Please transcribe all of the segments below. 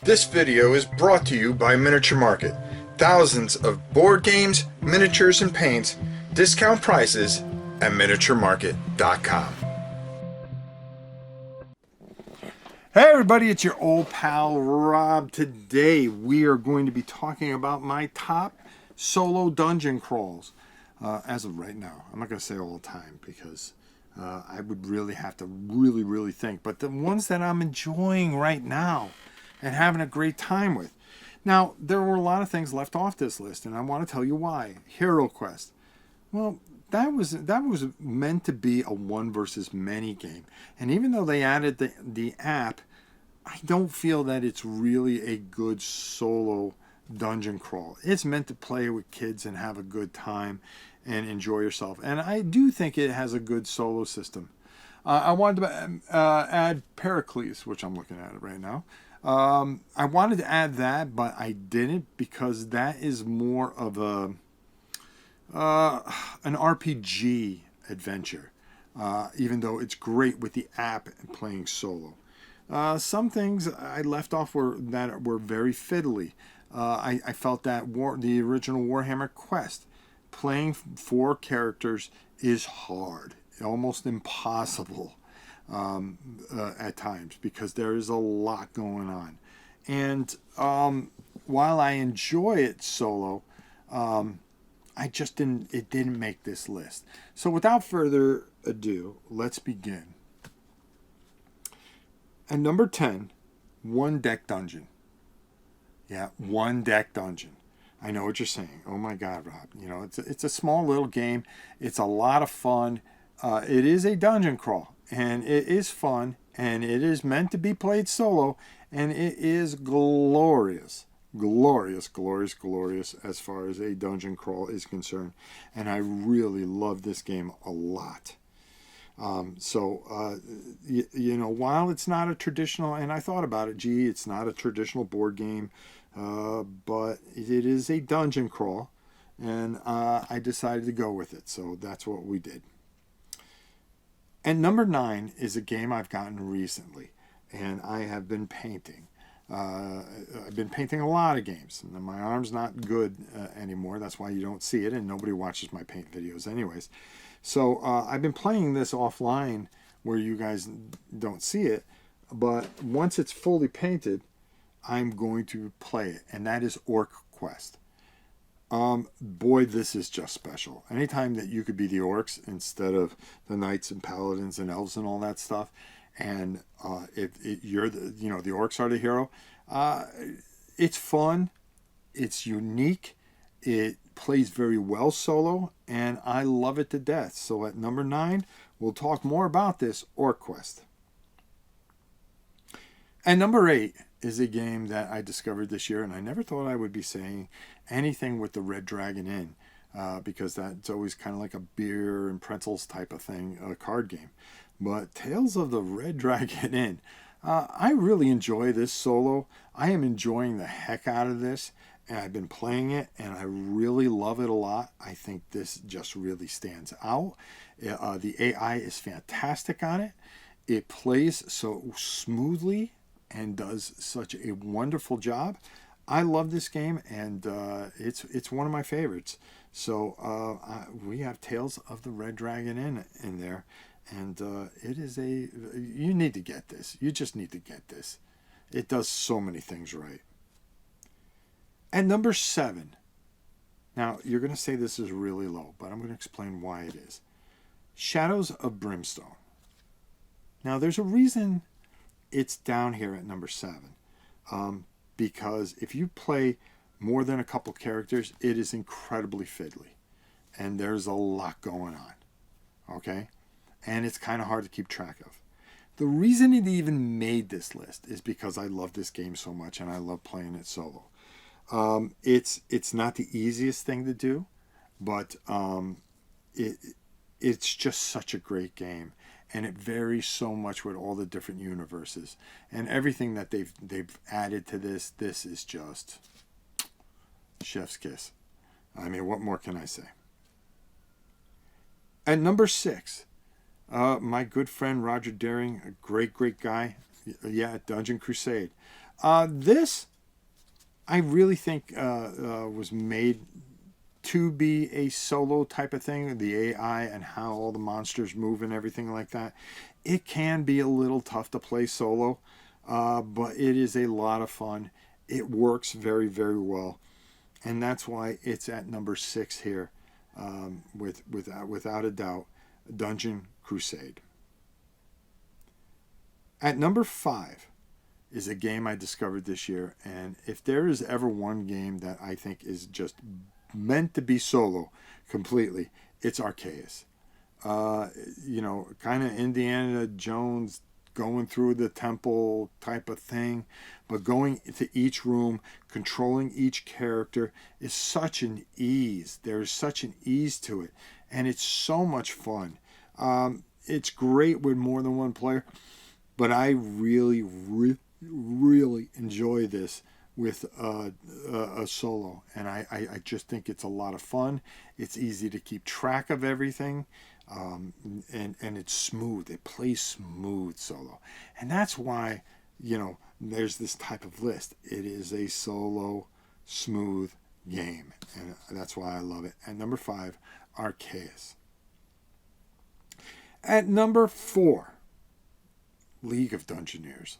This video is brought to you by Miniature Market. Thousands of board games, miniatures, and paints, discount prices at miniaturemarket.com. Hey everybody, it's your old pal Rob. Today we are going to be talking about my top solo dungeon crawls as of right now. I'm not going to say all the time because I would really have to really think. But the ones that I'm enjoying right now and having a great time with. Now, there were a lot of things left off this list, and I want to tell you why. Hero Quest. Well, that was meant to be a one versus many game. And even though they added the app, I don't feel that it's really a good solo dungeon crawl. It's meant to play with kids and have a good time and enjoy yourself. And I do think it has a good solo system. I wanted to add Pericles, which I'm looking at it right now. I wanted to add that, but I didn't because that is more of an RPG adventure, even though it's great with the app and playing solo. Some things I left off were very fiddly. I felt that the original Warhammer Quest, playing 4 characters is hard, almost impossible at times because there is a lot going on. And while I enjoy it solo, it didn't make this list. So without further ado, let's begin. At number 10, One Deck Dungeon. Yeah, One Deck Dungeon. I know what you're saying. Oh my God, Rob. You know, it's a small little game. It's a lot of fun. It is a dungeon crawl, and it is fun, and it is meant to be played solo, and it is glorious. Glorious as far as a dungeon crawl is concerned. And I really love this game a lot. While it's not a traditional, and I thought about it, it's not a traditional board game, but it is a dungeon crawl, and I decided to go with it. So that's what we did. And number 9 is a game I've gotten recently, and I have been painting. I've been painting a lot of games. And my arm's not good anymore. That's why you don't see it, and nobody watches my paint videos anyways. So I've been playing this offline where you guys don't see it, but once it's fully painted, I'm going to play it, and that is Orc Quest. Boy, this is just special. Anytime that you could be the orcs instead of the knights and paladins and elves and all that stuff, and you're the orcs are the hero. It's fun, it's unique, it plays very well solo, and I love it to death. So at number 9, we'll talk more about this Orc Quest. And number 8 is a game that I discovered this year, and I never thought I would be saying anything with the Red Dragon Inn, because that's always kind of like a beer and pretzels type of thing, a card game. But Tales of the Red Dragon Inn, I really enjoy this solo. I am enjoying the heck out of this, and I've been playing it, and I really love it a lot. I think this just really stands out. The AI is fantastic on it. It plays so smoothly and does such a wonderful job. I love this game, and it's one of my favorites. So we have Tales of the Red Dragon Inn in there, and it is you need to get this. You just need to get this. It does so many things right. And number 7. Now, you're going to say this is really low, but I'm going to explain why it is. Shadows of Brimstone. Now, there's a reason it's down here at number 7. Because if you play more than a couple characters, it is incredibly fiddly. And there's a lot going on. Okay? And it's kind of hard to keep track of. The reason it even made this list is because I love this game so much and I love playing it solo. It's not the easiest thing to do, but it's just such a great game, and it varies so much with all the different universes and everything that they've added to this. This is just chef's kiss. I mean, what more can I say? At number 6, my good friend Roger Daring, a great guy. Yeah, Dungeon Crusade. This, I really think, was made to be a solo type of thing. The AI and how all the monsters move and everything like that. It can be a little tough to play solo, but it is a lot of fun. It works very, very well. And that's why it's at number 6 here, without a doubt, Dungeon Crusade. At number 5 is a game I discovered this year, and if there is ever one game that I think is just meant to be solo completely, it's Archaus. Kind of Indiana Jones going through the temple type of thing, but going to each room, controlling each character is such an ease. There's such an ease to it, and it's so much fun. It's great with more than one player, but I really, really enjoy this with a solo, and I just think it's a lot of fun. It's easy to keep track of everything, and it's smooth. It plays smooth solo, and that's why there's this type of list. It is a solo smooth game, and that's why I love it. At number 5, Archaus. At number 4, League of Dungeoneers.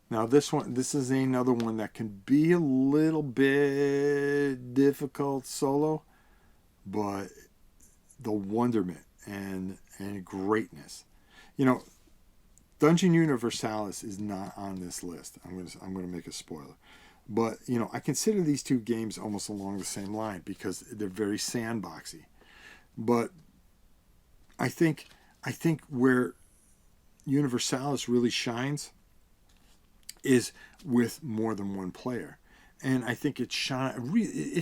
Now this is another one that can be a little bit difficult solo, but the wonderment and greatness. Dungeon Universalis is not on this list. I'm gonna make a spoiler. But I consider these two games almost along the same line because they're very sandboxy. But I think where Universalis really shines is with more than one player, and I think it's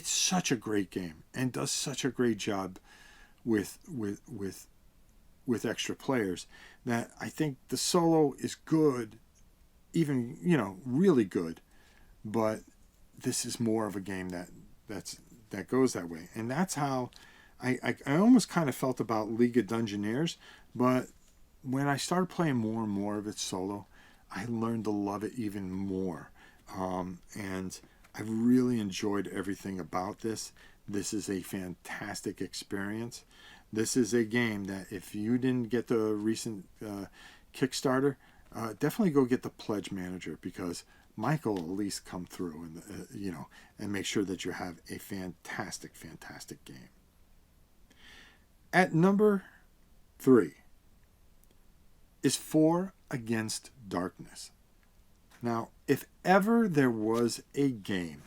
such a great game and does such a great job with extra players that I think the solo is good, even really good, but this is more of a game that goes that way, and that's how I almost kind of felt about League of Dungeoneers, but when I started playing more and more of it solo, I learned to love it even more. And I really enjoyed everything about this. This is a fantastic experience. This is a game that if you didn't get the recent Kickstarter, definitely go get the Pledge Manager, because Michael will at least come through and make sure that you have a fantastic, fantastic game. At number 3 is 4 Against Darkness. Now, if ever there was a game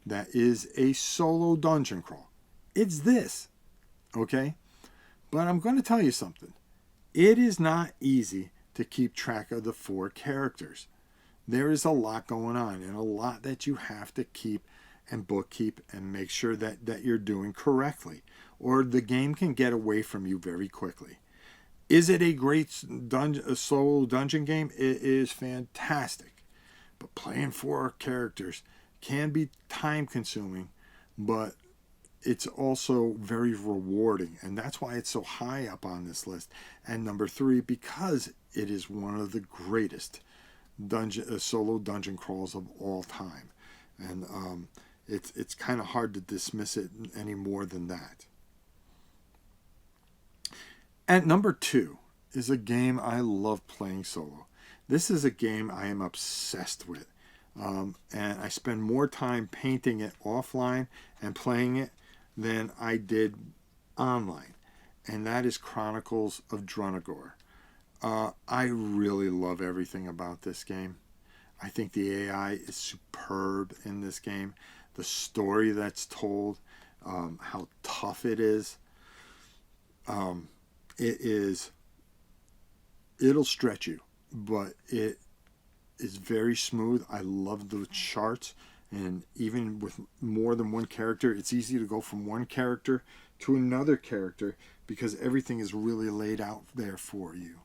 that is a solo dungeon crawl, it's this, okay? But I'm going to tell you something. It is not easy to keep track of the 4 characters. There is a lot going on, and a lot that you have to keep and bookkeep and make sure that you're doing correctly, or the game can get away from you very quickly. Is it a great solo dungeon game? It is fantastic. But playing 4 characters can be time consuming, but it's also very rewarding. And that's why it's so high up on this list. And number 3, because it is one of the greatest solo dungeon crawls of all time. And it's kind of hard to dismiss it any more than that. At number 2 is a game I love playing solo. This is a game I am obsessed with. And I spend more time painting it offline and playing it than I did online. And that is Chronicles of Dragoon. I really love everything about this game. I think the AI is superb in this game. The story that's told, how tough it is. It'll stretch you, but it is very smooth. I love the charts, and even with more than one character, it's easy to go from one character to another character because everything is really laid out there for you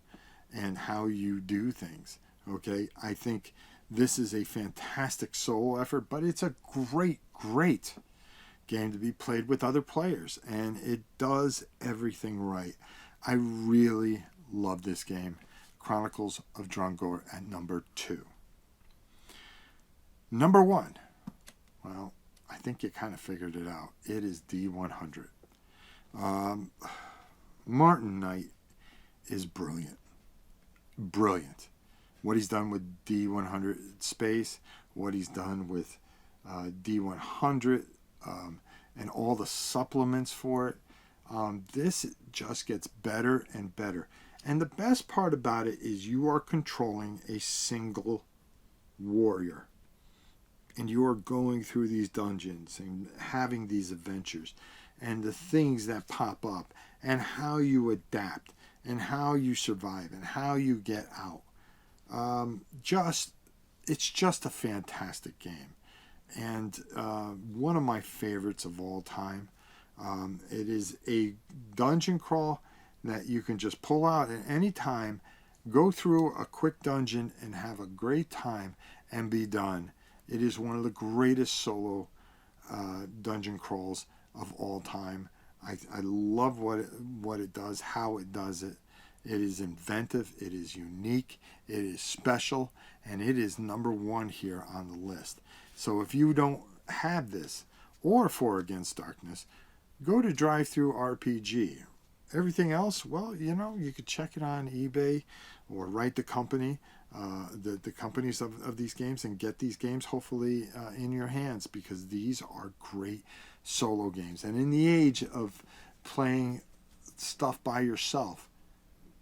and how you do things. Okay, I think this is a fantastic solo effort, but it's a great game to be played with other players, and it does everything right. I really love this game. Chronicles of Dragoon at number 2. Number 1. Well, I think you kind of figured it out. It is D100. Martin Knight is brilliant. Brilliant. What he's done with D100 Space, what he's done with D100, and all the supplements for it. This just gets better and better. And the best part about it is you are controlling a single warrior. And you are going through these dungeons and having these adventures and the things that pop up and how you adapt and how you survive and how you get out. It's just a fantastic game. And one of my favorites of all time. It is a dungeon crawl that you can just pull out at any time, go through a quick dungeon and have a great time and be done. It is one of the greatest solo dungeon crawls of all time. I love what it does, how it does it. It is inventive, it is unique, it is special, and it is number 1 here on the list. So if you don't have this, or For Against Darkness, go to Drive-Thru RPG. Everything else, well, you could check it on eBay or write the company, the companies of these games, and get these games hopefully in your hands, because these are great solo games. And in the age of playing stuff by yourself,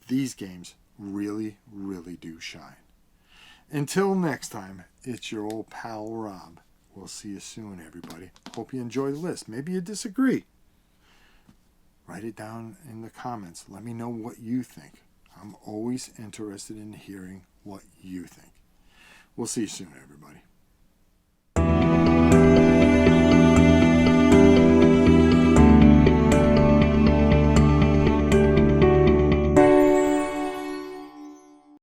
these games really, really do shine. Until next time, it's your old pal Rob. We'll see you soon, everybody. Hope you enjoy the list. Maybe you disagree. Write it down in the comments. Let me know what you think. I'm always interested in hearing what you think. We'll see you soon, everybody.